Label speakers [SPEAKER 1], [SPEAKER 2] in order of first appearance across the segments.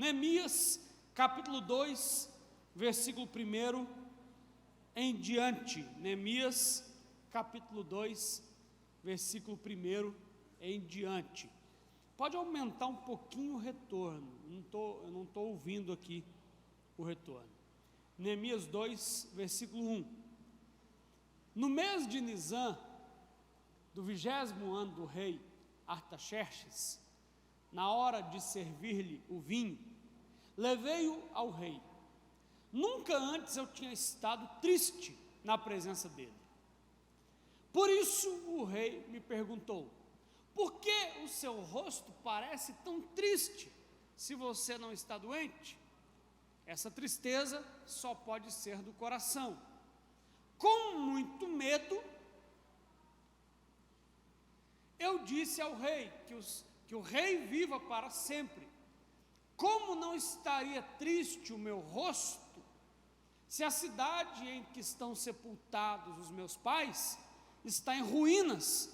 [SPEAKER 1] Neemias, capítulo 2, versículo 1 em diante. Neemias, capítulo 2, versículo 1 em diante. Pode aumentar um pouquinho o retorno, eu não estou ouvindo aqui o retorno. Neemias 2, versículo 1. No mês de Nisã, do 20º ano do rei Artaxerxes, na hora de servir-lhe o vinho, levei-o ao rei. Nunca antes eu tinha estado triste na presença dele. Por isso o rei me perguntou: por que o seu rosto parece tão triste, se você não está doente? Essa tristeza só pode ser do coração. Com muito medo, eu disse ao rei que o rei viva para sempre. Como não estaria triste o meu rosto, se a cidade em que estão sepultados os meus pais está em ruínas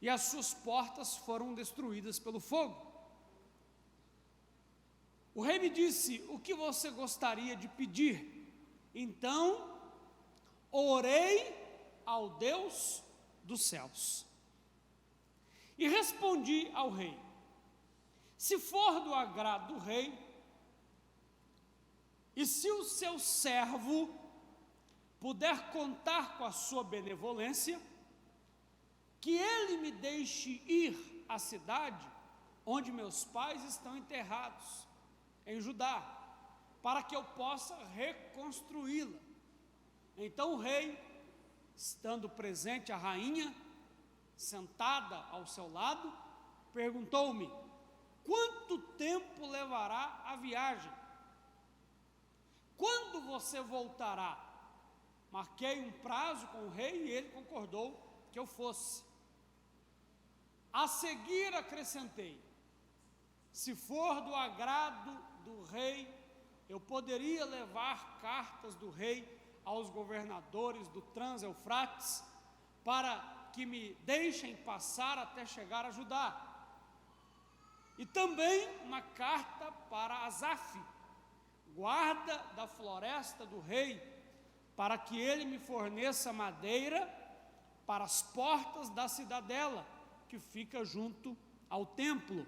[SPEAKER 1] e as suas portas foram destruídas pelo fogo? O rei me disse: o que você gostaria de pedir? Então, orei ao Deus dos céus. E respondi ao rei: se for do agrado do rei, e se o seu servo puder contar com a sua benevolência, que ele me deixe ir à cidade onde meus pais estão enterrados, em Judá, para que eu possa reconstruí-la. Então o rei, estando presente a rainha, sentada ao seu lado, perguntou-me: quanto tempo levará a viagem? Quando você voltará? Marquei um prazo com o rei e ele concordou que eu fosse. A seguir acrescentei: se for do agrado do rei, eu poderia levar cartas do rei aos governadores do Trans-Eufrates para que me deixem passar até chegar a Judá. E também uma carta para Asaf, guarda da floresta do rei, para que ele me forneça madeira para as portas da cidadela, que fica junto ao templo,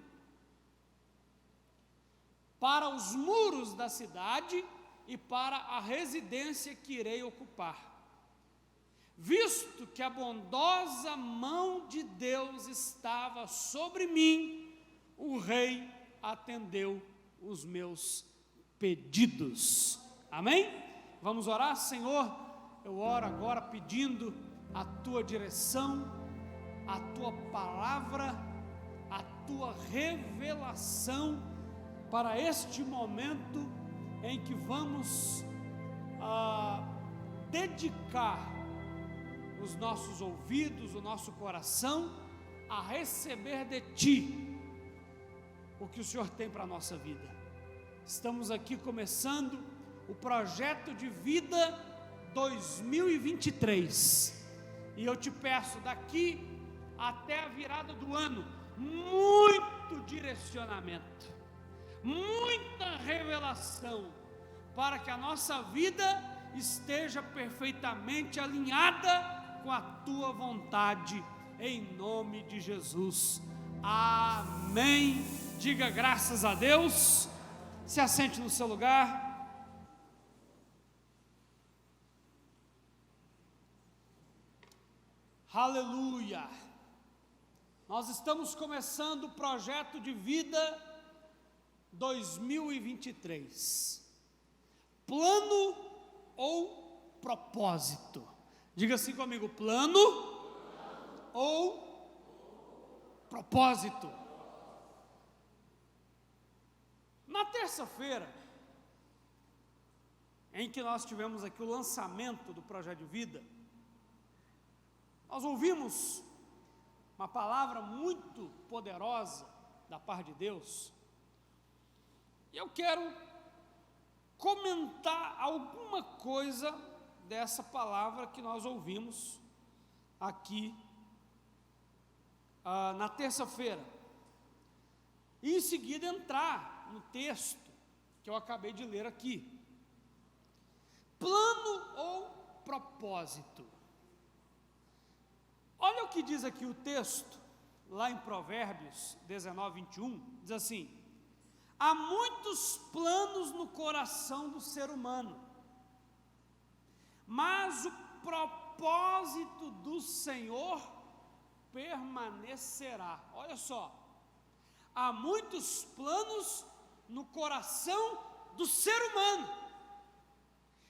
[SPEAKER 1] para os muros da cidade e para a residência que irei ocupar. Visto que a bondosa mão de Deus estava sobre mim, o rei atendeu os meus pedidos. Amém? Vamos orar? Senhor, eu oro agora pedindo a tua direção, a tua palavra, a tua revelação para este momento em que vamos dedicar os nossos ouvidos, o nosso coração a receber de Ti o que o Senhor tem para a nossa vida. Estamos aqui começando o projeto de vida 2023 e eu te peço, daqui até a virada do ano, muito direcionamento, muita revelação, para que a nossa vida esteja perfeitamente alinhada com a tua vontade, em nome de Jesus. Amém. Diga graças a Deus. Se assente no seu lugar. Aleluia. Nós estamos começando o projeto de vida 2023. Plano ou propósito? Diga assim comigo: plano ou propósito? Na terça-feira, em que nós tivemos aqui o lançamento do projeto de vida, nós ouvimos uma palavra muito poderosa da parte de Deus, e eu quero comentar alguma coisa dessa palavra que nós ouvimos aqui na terça-feira, e em seguida entrar no texto que eu acabei de ler aqui. Plano ou propósito? Olha o que diz aqui o texto, lá em Provérbios 19, 21, diz assim: há muitos planos no coração do ser humano, mas o propósito do Senhor permanecerá. Olha só, há muitos planos no coração do ser humano.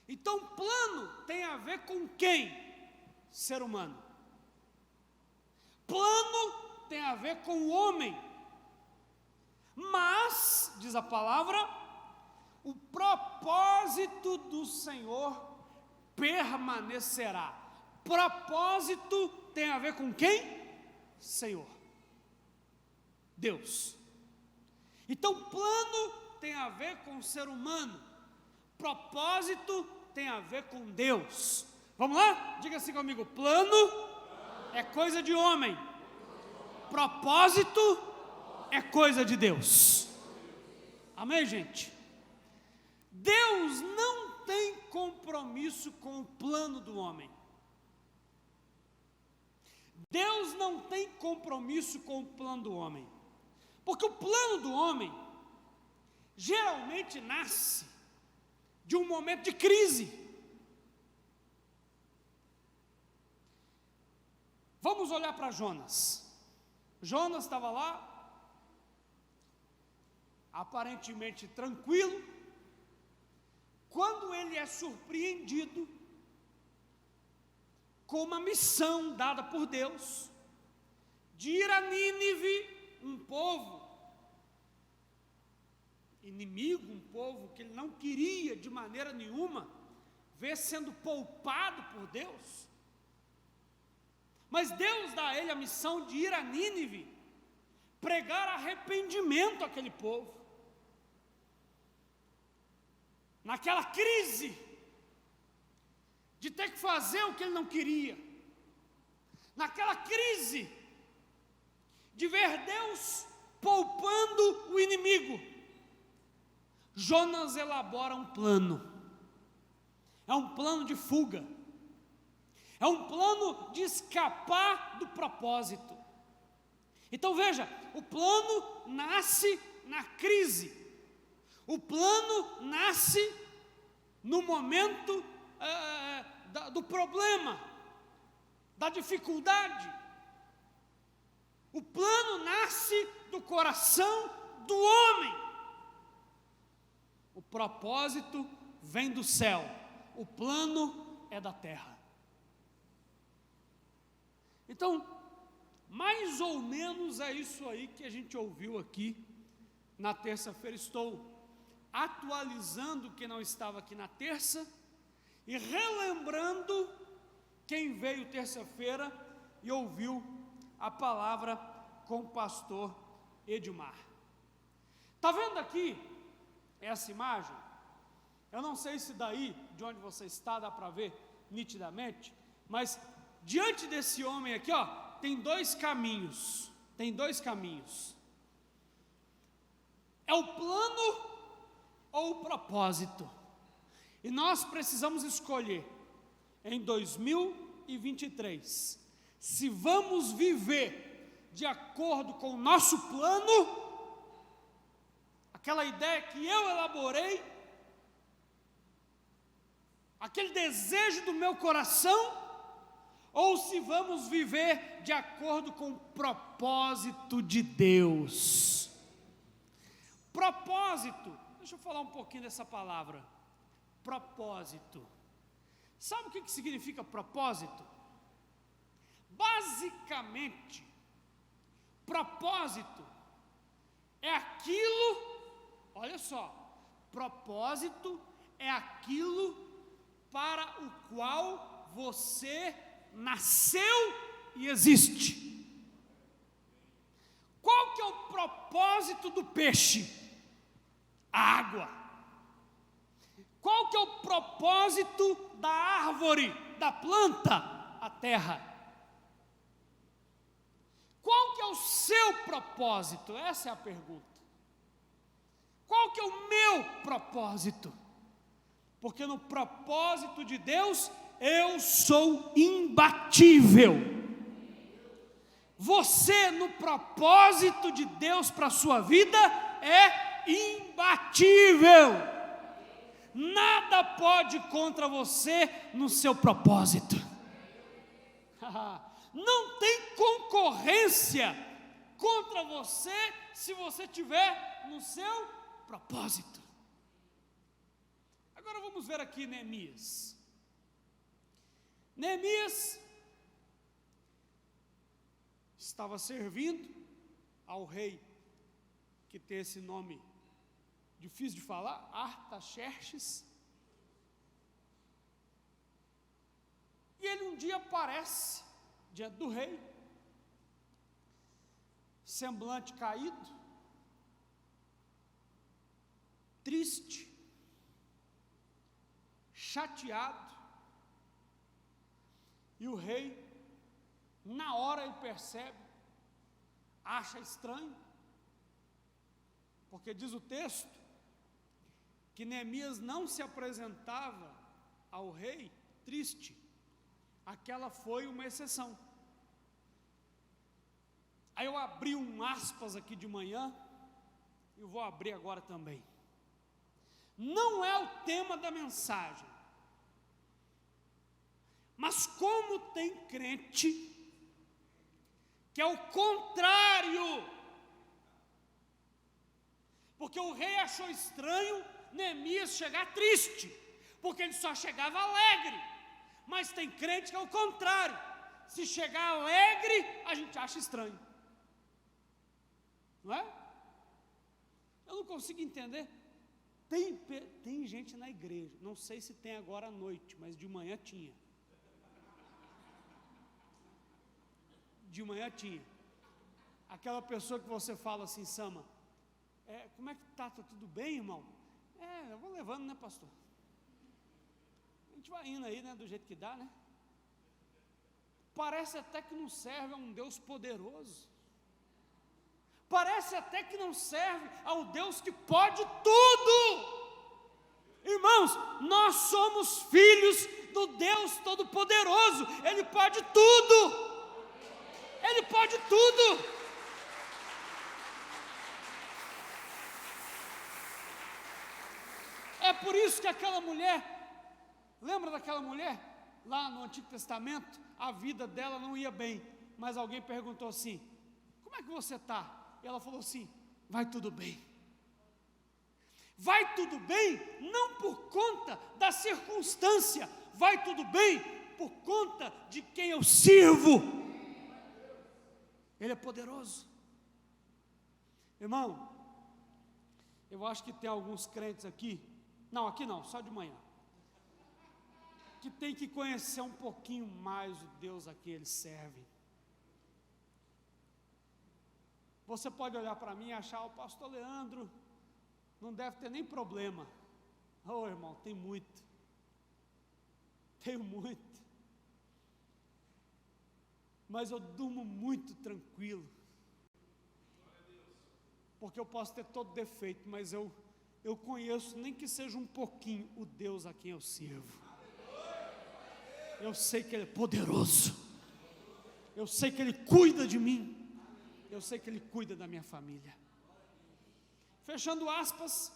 [SPEAKER 1] Então, plano tem a ver com quem? Ser humano. Plano tem a ver com o homem. Mas, diz a palavra, o propósito do Senhor permanecerá. Propósito tem a ver com quem? Senhor. Deus. Então, plano tem a ver com o ser humano. Propósito tem a ver com Deus. Vamos lá? Diga assim comigo: plano é coisa de homem, propósito é coisa de Deus. Amém, gente? Deus não tem compromisso com o plano do homem. Deus não tem compromisso com o plano do homem, porque o plano do homem geralmente nasce de um momento de crise. Vamos olhar para Jonas. Jonas estava lá, aparentemente tranquilo, quando ele é surpreendido com uma missão dada por Deus, de ir a Nínive, um povo inimigo, um povo que ele não queria de maneira nenhuma ver sendo poupado por Deus. Mas Deus dá a ele a missão de ir a Nínive, pregar arrependimento àquele povo. Naquela crise de ter que fazer o que ele não queria, naquela crise de ver Deus poupando o inimigo, Jonas elabora um plano. É um plano de fuga. É um plano de escapar do propósito. Então veja, o plano nasce na crise. O plano nasce no momento do problema, da dificuldade. O plano nasce do coração do homem. O propósito vem do céu, o plano é da terra. Então, mais ou menos é isso aí que a gente ouviu aqui na terça-feira. Estou atualizando quem não estava aqui na terça e relembrando quem veio terça-feira e ouviu a palavra com o pastor Edmar. Está vendo aqui essa imagem? Eu não sei se daí, de onde você está, dá para ver nitidamente, mas diante desse homem aqui, ó, tem dois caminhos. Tem dois caminhos. É o plano ou o propósito. E nós precisamos escolher em 2023 se vamos viver de acordo com o nosso plano, aquela ideia que eu elaborei, aquele desejo do meu coração, ou se vamos viver de acordo com o propósito de Deus. Propósito, deixa eu falar um pouquinho dessa palavra, propósito. Sabe o que significa propósito? Basicamente, propósito é aquilo, olha só, propósito é aquilo para o qual você nasceu e existe. Qual que é o propósito do peixe? A água. Qual que é o propósito da árvore, da planta? A terra. Qual que é o seu propósito? Essa é a pergunta. Qual que é o meu propósito? propósito, porque no propósito de Deus eu sou imbatível. Você, no propósito de Deus para a sua vida, é imbatível. Nada pode ir contra você no seu propósito. Não tem concorrência contra você se você estiver no seu propósito. Agora vamos ver aqui Neemias. Neemias estava servindo ao rei, que tem esse nome difícil de falar, Artaxerxes. E ele um dia aparece diante do rei, semblante caído, triste, chateado, e o rei, na hora ele percebe, acha estranho, porque diz o texto, que Neemias não se apresentava ao rei triste. Aquela foi uma exceção. Aí eu abri um aspas aqui de manhã, e vou abrir agora também. Não é o tema da mensagem, mas como tem crente que é o contrário, porque o rei achou estranho Neemias chegar triste, porque ele só chegava alegre, mas tem crente que é o contrário, se chegar alegre, a gente acha estranho, não é? Eu não consigo entender. Tem gente na igreja, não sei se tem agora à noite, mas de manhã tinha. De manhã tinha. Aquela pessoa que você fala assim, Sama, como é que está? Está tudo bem, irmão? Eu vou levando, né, pastor? A gente vai indo aí, né, do jeito que dá, né? Parece até que não serve a um Deus poderoso. Parece até que não serve ao Deus que pode tudo. Irmãos, nós somos filhos do Deus Todo-Poderoso. Ele pode tudo. Ele pode tudo. É por isso que aquela mulher, lembra daquela mulher? Lá no Antigo Testamento, a vida dela não ia bem. Mas alguém perguntou assim, como é que você está? E ela falou assim, vai tudo bem. Vai tudo bem, não por conta da circunstância, vai tudo bem por conta de quem eu sirvo. Ele é poderoso. Irmão, eu acho que tem alguns crentes aqui não, só de manhã, que tem que conhecer um pouquinho mais o Deus a quem eles servem. Você pode olhar para mim e achar, o pastor Leandro não deve ter nem problema. Irmão, tem muito. Tenho muito. Mas eu durmo muito tranquilo. Porque eu posso ter todo defeito, mas eu conheço, nem que seja um pouquinho, o Deus a quem eu sirvo. Eu sei que Ele é poderoso. Eu sei que Ele cuida de mim. Eu sei que Ele cuida da minha família. Fechando aspas,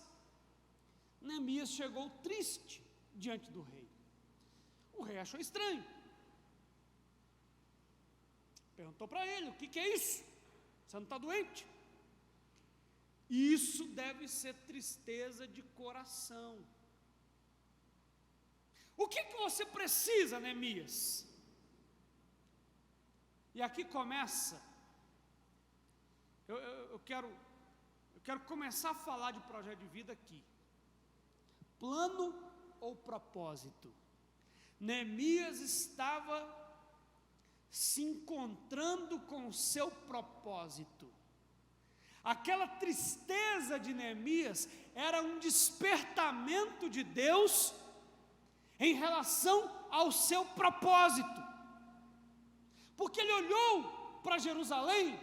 [SPEAKER 1] Neemias chegou triste diante do rei. O rei achou estranho. Perguntou para ele, o que é isso? Você não está doente? Isso deve ser tristeza de coração. O que você precisa, Neemias? E aqui começa. Eu quero começar a falar de projeto de vida aqui. Plano ou propósito? Neemias estava se encontrando com o seu propósito. Aquela tristeza de Neemias era um despertamento de Deus em relação ao seu propósito. Porque ele olhou para Jerusalém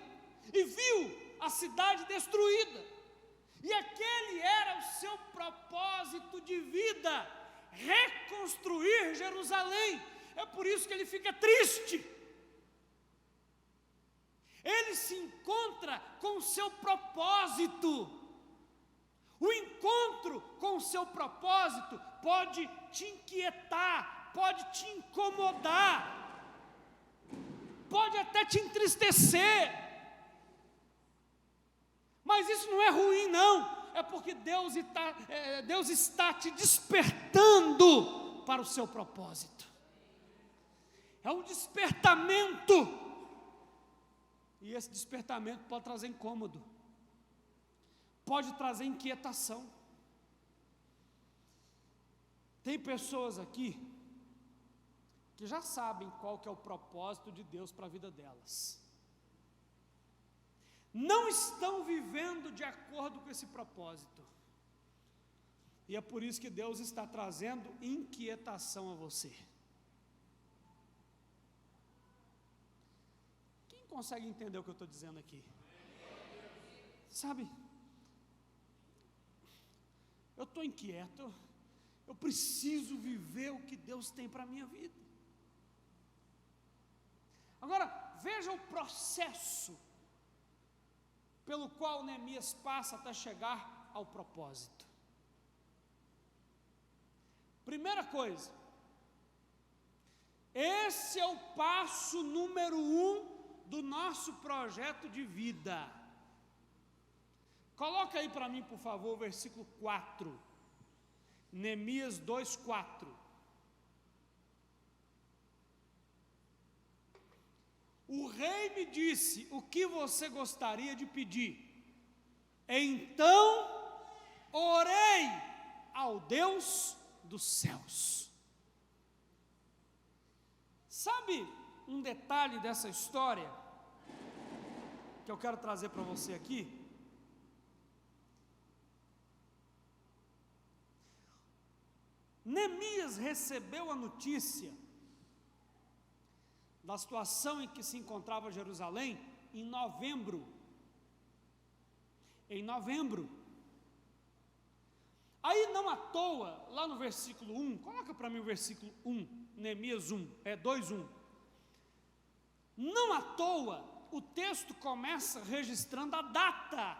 [SPEAKER 1] e viu a cidade destruída, E aquele era o seu propósito de vida, reconstruir Jerusalém. É por isso que ele fica triste. Ele se encontra com o seu propósito. O encontro com o seu propósito pode te inquietar, pode te incomodar, pode até te entristecer. Mas isso não é ruim, não. É porque Deus está te despertando para o seu propósito. É um despertamento. E esse despertamento pode trazer incômodo, pode trazer inquietação. Tem pessoas aqui que já sabem qual que é o propósito de Deus para a vida delas. Não estão vivendo de acordo com esse propósito. E é por isso que Deus está trazendo inquietação a você. Quem consegue entender o que eu estou dizendo aqui? Sabe? Eu estou inquieto, eu preciso viver o que Deus tem para a minha vida. Agora, veja o processo pelo qual Neemias passa até chegar ao propósito. Primeira coisa, esse é o passo número 1 do nosso projeto de vida. Coloca aí para mim, por favor, o versículo 4. Neemias 2:4. O rei me disse: o que você gostaria de pedir? Então orei ao Deus dos céus. Sabe um detalhe dessa história que eu quero trazer para você aqui? Neemias recebeu a notícia da situação em que se encontrava Jerusalém em novembro. Aí não à toa, lá no versículo 1, coloca para mim o versículo 1, Neemias 2:1. Não à toa, o texto começa registrando a data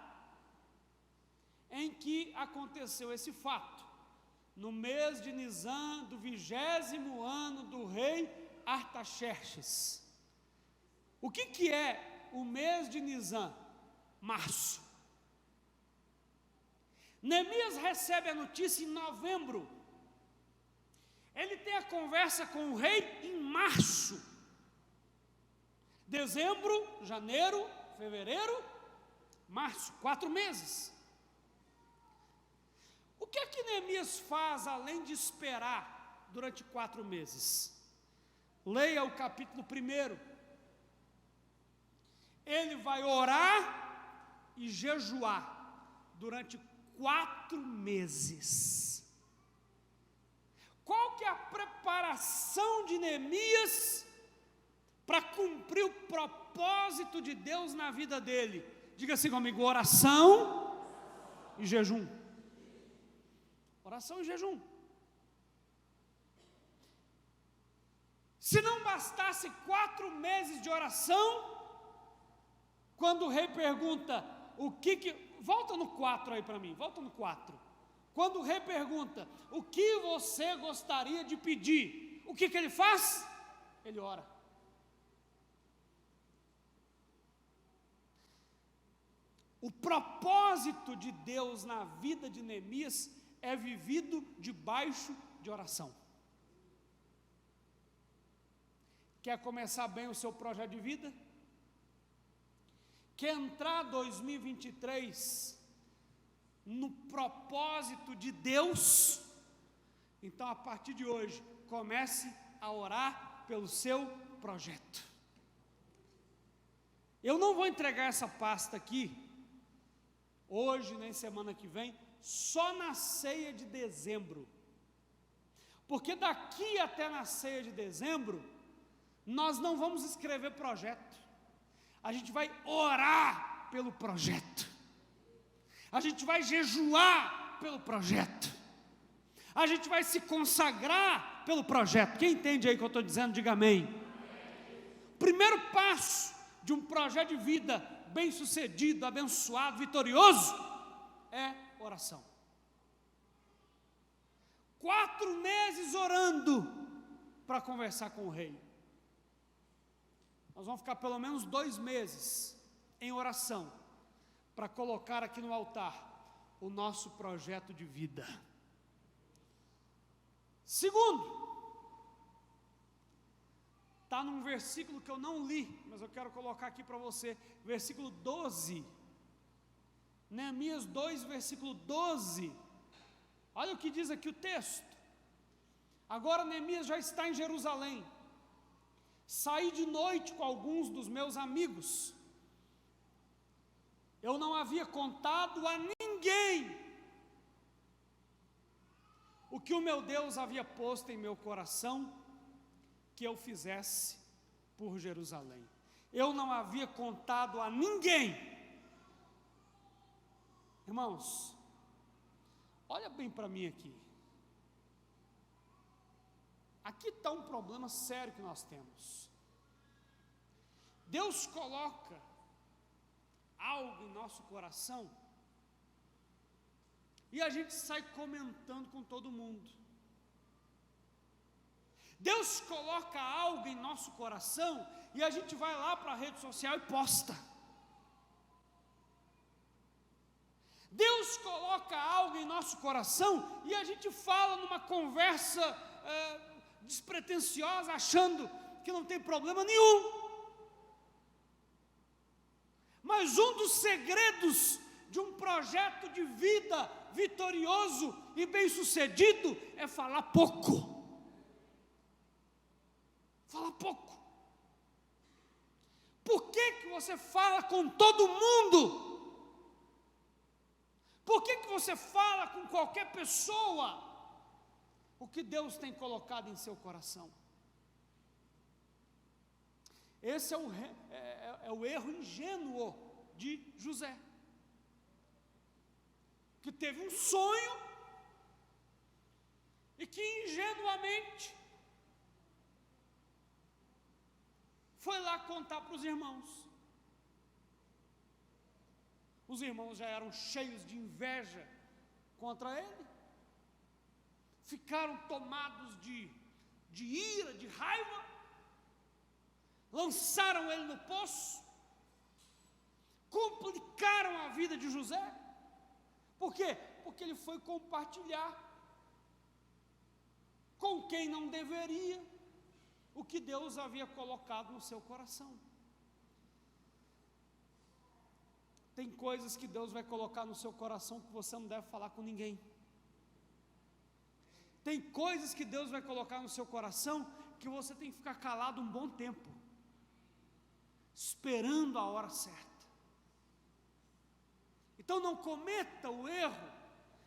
[SPEAKER 1] em que aconteceu esse fato. No mês de Nisan, do 20º ano do rei Artaxerxes. O que é o mês de Nisan? Março. Neemias recebe a notícia em novembro. Ele tem a conversa com o rei em março. Dezembro, janeiro, fevereiro, março, 4 meses. O que é que Neemias faz além de esperar durante 4 meses? Leia o capítulo 1. Ele vai orar e jejuar durante 4 meses. Qual que é a preparação de Neemias para cumprir o propósito de Deus na vida dele? Diga assim comigo: oração e jejum. Oração e jejum. Se não bastasse 4 meses de oração, quando o rei pergunta o que... Volta no 4 aí para mim, volta no 4. Quando o rei pergunta, o que você gostaria de pedir? O que ele faz? Ele ora. O propósito de Deus na vida de Neemias é vivido debaixo de oração. Quer começar bem o seu projeto de vida? Quer entrar 2023 no propósito de Deus? Então, a partir de hoje, comece a orar pelo seu projeto. Eu não vou entregar essa pasta aqui, hoje nem semana que vem, só na ceia de dezembro. Porque daqui até na ceia de dezembro, nós não vamos escrever projeto. A gente vai orar pelo projeto. a gente vai jejuar pelo projeto, a gente vai se consagrar pelo projeto. Quem entende aí o que eu estou dizendo, diga amém. O primeiro passo de um projeto de vida bem sucedido, abençoado, vitorioso, é oração. 4 meses orando para conversar com o rei. Nós vamos ficar pelo menos 2 meses em oração para colocar aqui no altar o nosso projeto de vida. Segundo, está num versículo que eu não li, mas eu quero colocar aqui para você, versículo 12, Neemias 2, versículo 12, olha o que diz aqui o texto. Agora Neemias já está em Jerusalém, saí de noite com alguns dos meus amigos, eu não havia contado a ninguém o que o meu Deus havia posto em meu coração que eu fizesse por Jerusalém. Eu não havia contado a ninguém. Irmãos, olha bem para mim aqui. Aqui está um problema sério que nós temos. Deus coloca algo em nosso coração e a gente sai comentando com todo mundo. Deus coloca algo em nosso coração e a gente vai lá para a rede social e posta. Deus coloca algo em nosso coração e a gente fala numa conversa despretensiosa, achando que não tem problema nenhum. Mas um dos segredos de um projeto de vida vitorioso e bem-sucedido é falar pouco. Fala pouco. Por que você fala com todo mundo? Por que você fala com qualquer pessoa o que Deus tem colocado em seu coração? Esse é o erro ingênuo de José, que teve um sonho e que ingenuamente foi lá contar para os irmãos. Os irmãos já eram cheios de inveja contra ele, ficaram tomados de ira, de raiva, lançaram ele no poço, complicaram a vida de José. Por quê? Porque ele foi compartilhar com quem não deveria o que Deus havia colocado no seu coração. Tem coisas que Deus vai colocar no seu coração que você não deve falar com ninguém. Tem coisas que Deus vai colocar no seu coração que você tem que ficar calado um bom tempo, esperando a hora certa. Então não cometa o erro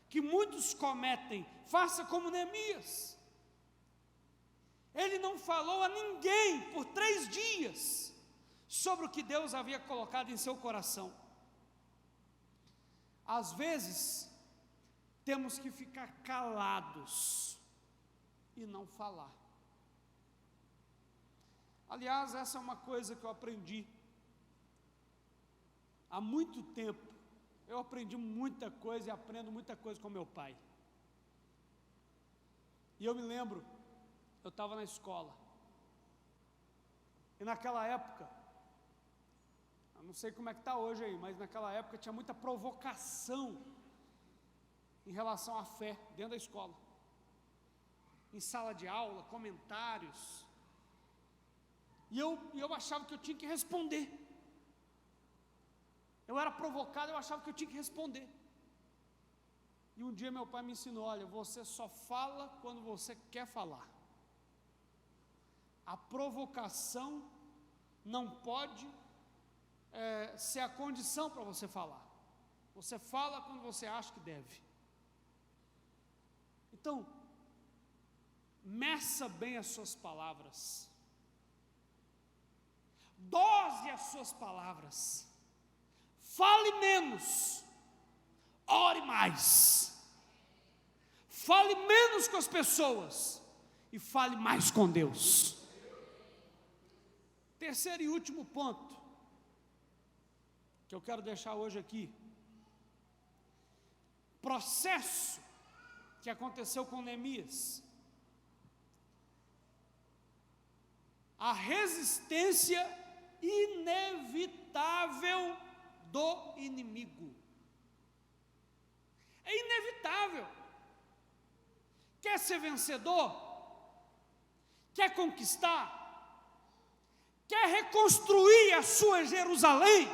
[SPEAKER 1] que muitos cometem, faça como Neemias. Ele não falou a ninguém por 3 dias sobre o que Deus havia colocado em seu coração. Às vezes, temos que ficar calados e não falar. Aliás, essa é uma coisa que eu aprendi há muito tempo. Eu aprendi muita coisa e aprendo muita coisa com meu pai. E eu me lembro, eu estava na escola, e naquela época, eu não sei como é que está hoje aí, mas naquela época tinha muita provocação em relação à fé dentro da escola, em sala de aula, comentários, e eu achava que eu tinha que responder. Eu era provocado, eu achava que eu tinha que responder. E um dia meu pai me ensinou: olha, você só fala quando você quer falar. A provocação não pode ser a condição para você falar. Você fala quando você acha que deve. Então, meça bem as suas palavras. Dose as suas palavras. Fale menos. ore mais. Fale menos com as pessoas e fale mais com Deus. Terceiro e último ponto que eu quero deixar hoje aqui. Processo que aconteceu com Neemias. A resistência inevitável do inimigo. É inevitável. Quer ser vencedor? Quer conquistar? Quer reconstruir a sua Jerusalém?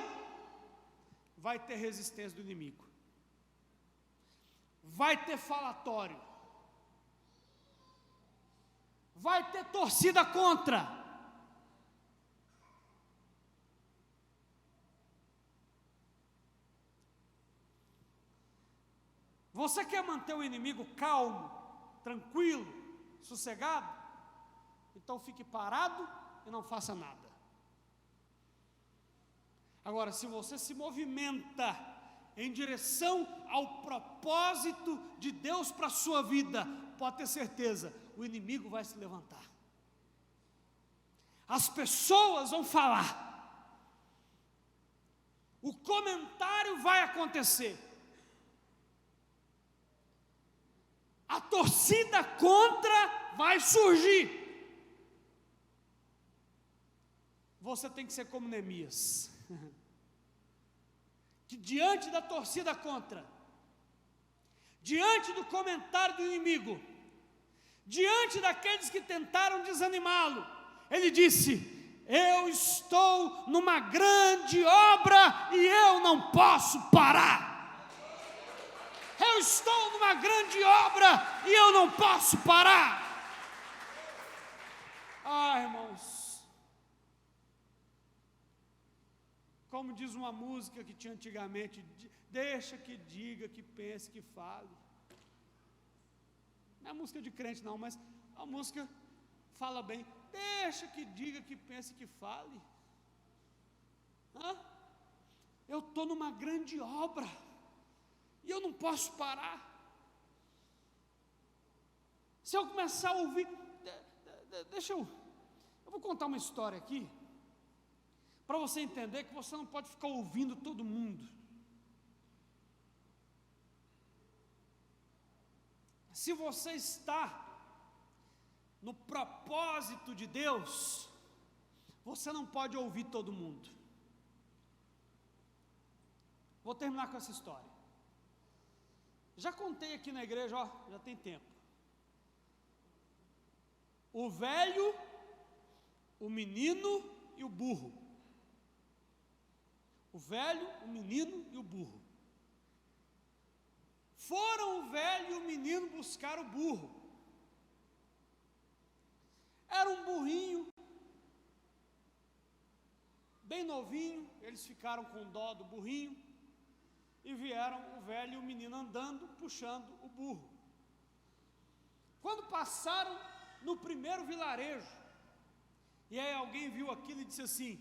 [SPEAKER 1] Vai ter resistência do inimigo. Vai ter falatório. Vai ter torcida contra. Você quer manter o inimigo calmo, tranquilo, sossegado? Então fique parado e não faça nada. Agora, se você se movimenta em direção ao propósito de Deus para a sua vida, pode ter certeza, o inimigo vai se levantar. As pessoas vão falar. O comentário vai acontecer. A torcida contra vai surgir. Você tem que ser como Neemias, que diante da torcida contra, diante do comentário do inimigo, diante daqueles que tentaram desanimá-lo, ele disse: eu estou numa grande obra e eu não posso parar. Eu estou numa grande obra e eu não posso parar. Ah, irmãos, como diz uma música que tinha antigamente, deixa que diga, que pense, que fale. Não é música de crente não, mas a música fala bem. Deixa que diga, que pense, que fale. Eu estou numa grande obra e eu não posso parar. Se eu começar a ouvir, eu vou contar uma história aqui, para você entender que você não pode ficar ouvindo todo mundo. Se você está no propósito de Deus, você não pode ouvir todo mundo. Vou terminar com essa história. Já contei aqui na igreja, já tem tempo. O velho, o menino e o burro. O velho, o menino e o burro. Foram o velho e o menino buscar o burro. Era um burrinho, bem novinho, eles ficaram com dó do burrinho, e vieram o velho e o menino andando, puxando o burro. Quando passaram no primeiro vilarejo, e aí alguém viu aquilo e disse assim: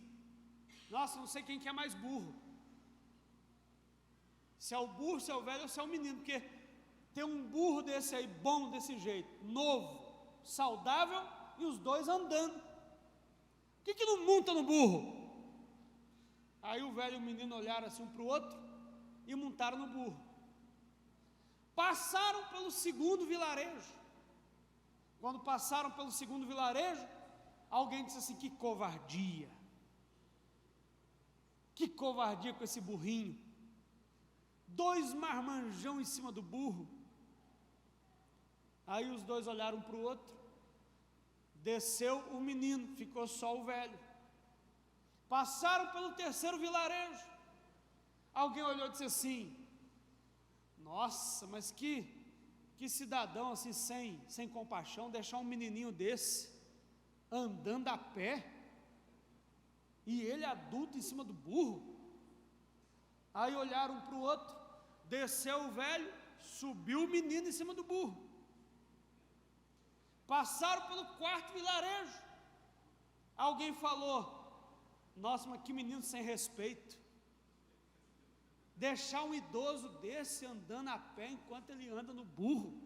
[SPEAKER 1] nossa, não sei quem que é mais burro. Se é o burro, se é o velho ou se é o menino, porque tem um burro desse aí, bom desse jeito, novo, saudável, e os dois andando. Por que não monta no burro? Aí o velho e o menino olharam assim um para o outro e montaram no burro. Passaram pelo segundo vilarejo. Quando passaram pelo segundo vilarejo, alguém disse assim: que covardia. Que covardia com esse burrinho. 2 marmanjão em cima do burro. Aí os dois olharam um para o outro. Desceu o menino, ficou só o velho. Passaram pelo terceiro vilarejo. Alguém olhou e disse assim: nossa, mas que cidadão assim, sem compaixão, deixar um menininho desse andando a pé, e ele adulto em cima do burro. Aí olharam um para o outro, desceu o velho, subiu o menino em cima do burro. Passaram pelo quarto vilarejo. Alguém falou: nossa, mas que menino sem respeito. deixar um idoso desse andando a pé enquanto ele anda no burro.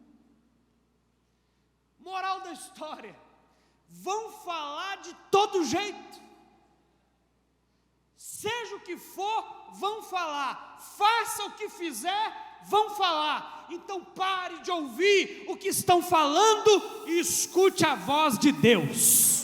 [SPEAKER 1] Moral da história: vão falar de todo jeito, seja o que for, vão falar, faça o que fizer, vão falar. Então pare de ouvir o que estão falando e escute a voz de Deus.